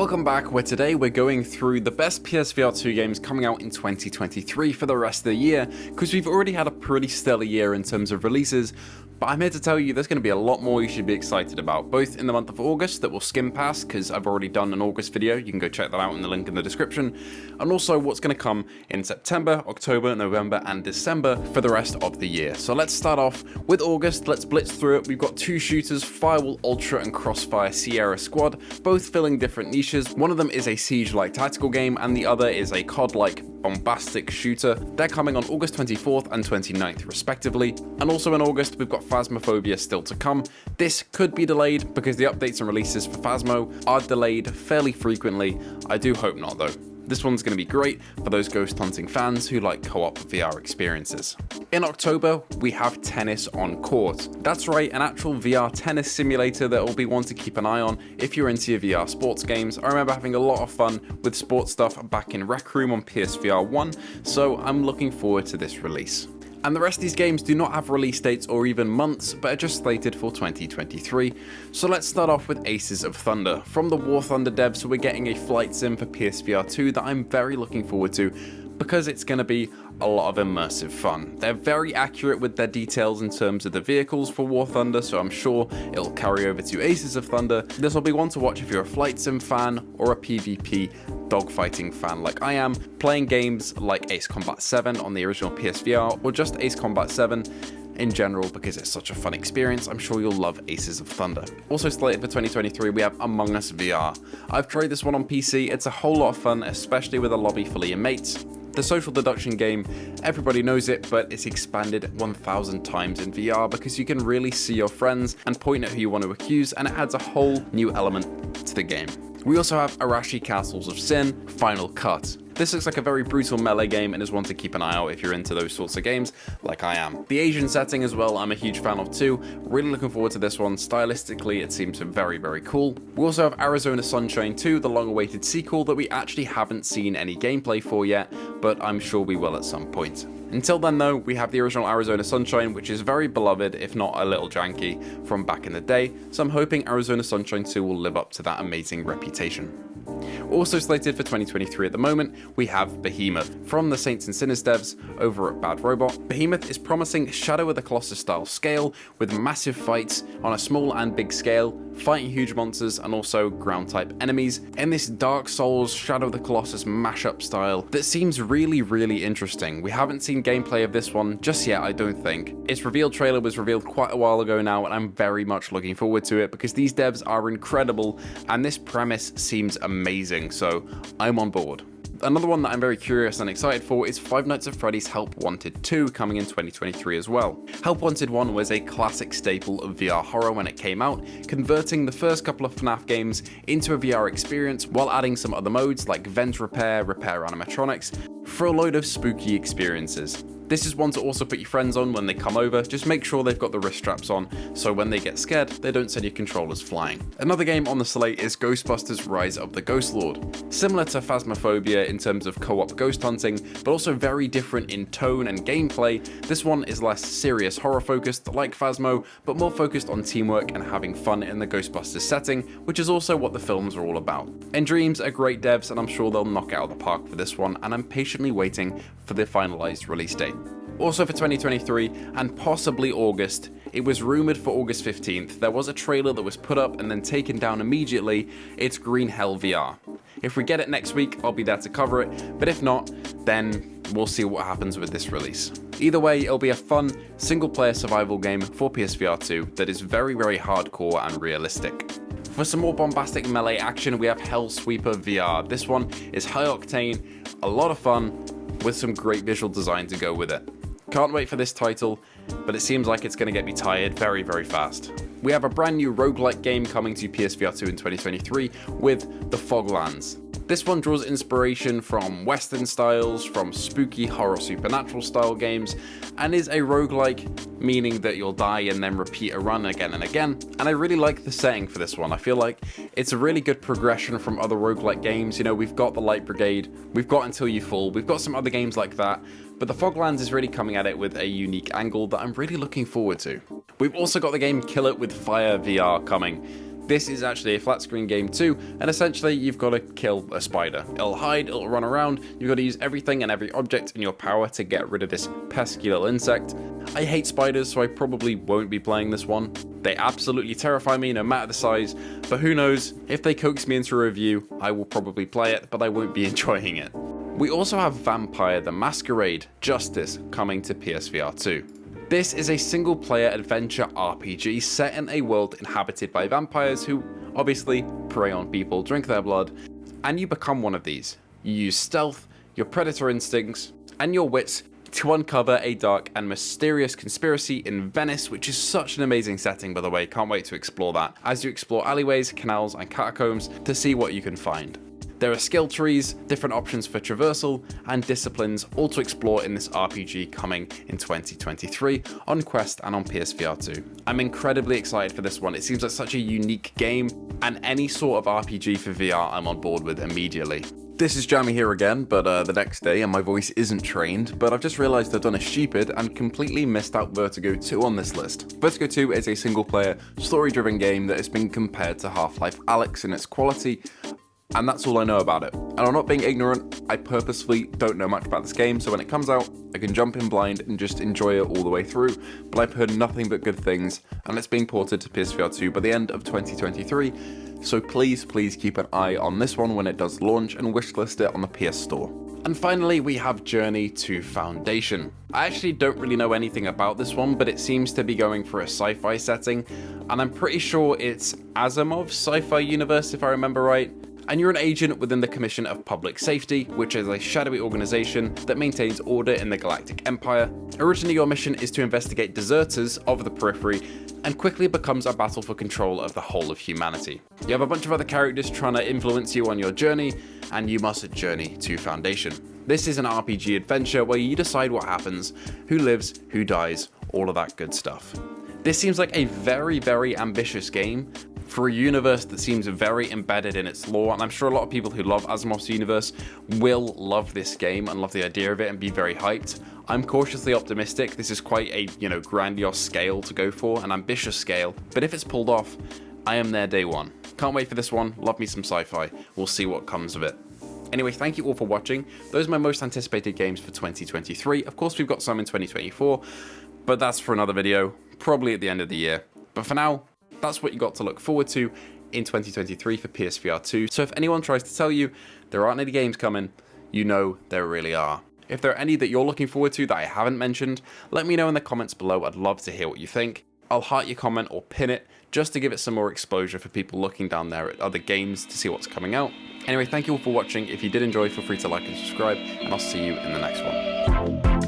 Welcome back, where today we're going through the best PSVR2 games coming out in 2023 for the rest of the year, because we've already had a pretty stellar year in terms of releases, but I'm here to tell you there's going to be a lot more you should be excited about, both in the month of August that will skim past, because I've already done an August video, you can go check that out in the link in the description, and also what's going to come in September, October, November, and December for the rest of the year. So let's start off with August, let's blitz through it. We've got two shooters, Firewall Ultra and Crossfire Sierra Squad, both filling different niches. One of them is a siege-like tactical game, and the other is a COD-like bombastic shooter. They're coming on August 24th and 29th respectively, and also in August we've got Phasmophobia still to come. This could be delayed because the updates and releases for Phasmo are delayed fairly frequently. I do hope not though. This one's going to be great for those ghost hunting fans who like co-op VR experiences. In October, we have Tennis on Court. That's right, an actual VR tennis simulator that will be one to keep an eye on if you're into your VR sports games. I remember having a lot of fun with sports stuff back in Rec Room on PSVR1, so I'm looking forward to this release. And the rest of these games do not have release dates or even months, but are just slated for 2023. So let's start off with Aces of Thunder. From the War Thunder devs, we're getting a flight sim for PSVR2 that I'm very looking forward to, because it's going to be a lot of immersive fun. They're very accurate with their details in terms of the vehicles for War Thunder, so I'm sure it'll carry over to Aces of Thunder. This will be one to watch if you're a flight sim fan or a PvP dogfighting fan like I am, playing games like Ace Combat 7 on the original PSVR, or just Ace Combat 7 in general because it's such a fun experience. I'm sure you'll love Aces of Thunder. Also slated for 2023, we have Among Us VR. I've tried this one on PC, it's a whole lot of fun, especially with a lobby full of your mates. The social deduction game, everybody knows it, but it's expanded 1,000 times in VR because you can really see your friends and point at who you want to accuse, and it adds a whole new element to the game. We also have Arashi Castles of Sin, Final Cut. This looks like a very brutal melee game and is one to keep an eye out if you're into those sorts of games, like I am. The Asian setting as well, I'm a huge fan of too. Really looking forward to this one. Stylistically, it seems very, very cool. We also have Arizona Sunshine 2, the long-awaited sequel that we actually haven't seen any gameplay for yet, but I'm sure we will at some point. Until then though, we have the original Arizona Sunshine, which is very beloved, if not a little janky, from back in the day, so I'm hoping Arizona Sunshine 2 will live up to that amazing reputation. Also slated for 2023 at the moment, we have Behemoth. From the Saints and Sinners devs over at Bad Robot, Behemoth is promising Shadow of the Colossus style scale, with massive fights on a small and big scale, fighting huge monsters and also ground type enemies, in this Dark Souls Shadow of the Colossus mashup style that seems really, really interesting. We haven't seen gameplay of this one just yet, I don't think. Its reveal trailer was revealed quite a while ago now, and I'm very much looking forward to it because these devs are incredible and this premise seems amazing, so I'm on board. Another one that I'm very curious and excited for is Five Nights at Freddy's Help Wanted 2 coming in 2023 as well. Help Wanted 1 was a classic staple of VR horror when it came out, converting the first couple of FNAF games into a VR experience while adding some other modes like vent repair, repair animatronics, for a load of spooky experiences. This is one to also put your friends on when they come over. Just make sure they've got the wrist straps on, so when they get scared, they don't send your controllers flying. Another game on the slate is Ghostbusters Rise of the Ghost Lord. Similar to Phasmophobia in terms of co-op ghost hunting, but also very different in tone and gameplay, this one is less serious horror focused like Phasmo, but more focused on teamwork and having fun in the Ghostbusters setting, which is also what the films are all about. And Dreams are great devs, and I'm sure they'll knock it out of the park for this one, and I'm patiently waiting for the finalized release date. Also for 2023, and possibly August, it was rumored for August 15th, there was a trailer that was put up and then taken down immediately. It's Green Hell VR. If we get it next week, I'll be there to cover it, but if not, then we'll see what happens with this release. Either way, it'll be a fun, single-player survival game for PSVR2 that is very, very hardcore and realistic. For some more bombastic melee action, we have Hellsweeper VR. This one is high octane, a lot of fun, with some great visual design to go with it. Can't wait for this title, but it seems like it's going to get me tired very, very fast. We have a brand new roguelike game coming to PSVR2 in 2023 with the Foglands. This one draws inspiration from Western styles, from spooky horror supernatural style games, and is a roguelike, meaning that you'll die and then repeat a run again and again. And I really like the setting for this one. I feel like it's a really good progression from other roguelike games. You know, we've got the Light Brigade, we've got Until You Fall, we've got some other games like that, but the Foglands is really coming at it with a unique angle that I'm really looking forward to. We've also got the game Kill It with Fire VR coming. This is actually a flat screen game too, and essentially you've got to kill a spider. It'll hide, it'll run around, you've got to use everything and every object in your power to get rid of this pesky little insect. I hate spiders, so I probably won't be playing this one. They absolutely terrify me no matter the size, but who knows, if they coax me into a review, I will probably play it, but I won't be enjoying it. We also have Vampire the Masquerade Justice coming to PSVR 2. This is a single-player adventure RPG set in a world inhabited by vampires who obviously prey on people, drink their blood, and you become one of these. You use stealth, your predator instincts, and your wits to uncover a dark and mysterious conspiracy in Venice, which is such an amazing setting, by the way. Can't wait to explore that as you explore alleyways, canals, and catacombs to see what you can find. There are skill trees, different options for traversal, and disciplines all to explore in this RPG coming in 2023 on Quest and on PSVR 2. I'm incredibly excited for this one. It seems like such a unique game, and any sort of RPG for VR I'm on board with immediately. This is Jammyhero again, but the next day, and my voice isn't trained, but I've just realised I've done a stupid and completely missed out Vertigo 2 on this list. Vertigo 2 is a single-player, story-driven game that has been compared to Half-Life Alyx in its quality, and that's all I know about it. And I'm not being ignorant, I purposefully don't know much about this game, so when it comes out, I can jump in blind and just enjoy it all the way through, but I've heard nothing but good things, and it's being ported to PSVR 2 by the end of 2023, so please keep an eye on this one when it does launch and wishlist it on the PS Store. And finally, we have Journey to Foundation. I actually don't really know anything about this one, but it seems to be going for a sci-fi setting, and I'm pretty sure it's Asimov's sci-fi universe if I remember right. And you're an agent within the Commission of Public Safety, which is a shadowy organization that maintains order in the Galactic Empire. Originally, your mission is to investigate deserters of the periphery, and quickly becomes a battle for control of the whole of humanity. You have a bunch of other characters trying to influence you on your journey, and you must journey to Foundation. This is an RPG adventure where you decide what happens, who lives, who dies, all of that good stuff. This seems like a very ambitious game, for a universe that seems very embedded in its lore, and I'm sure a lot of people who love Asimov's universe will love this game and love the idea of it and be very hyped. I'm cautiously optimistic. This is quite a, grandiose scale to go for, an ambitious scale, but if it's pulled off, I am there day one. Can't wait for this one. Love me some sci-fi. We'll see what comes of it. Anyway, thank you all for watching. Those are my most anticipated games for 2023. Of course, we've got some in 2024, but that's for another video, probably at the end of the year. But for now, that's what you got to look forward to in 2023 for PSVR 2. So if anyone tries to tell you there aren't any games coming, you know there really are. If there are any that you're looking forward to that I haven't mentioned, let me know in the comments below. I'd love to hear what you think. I'll heart your comment or pin it just to give it some more exposure for people looking down there at other games to see what's coming out. Anyway, thank you all for watching. If you did enjoy, feel free to like and subscribe, and I'll see you in the next one.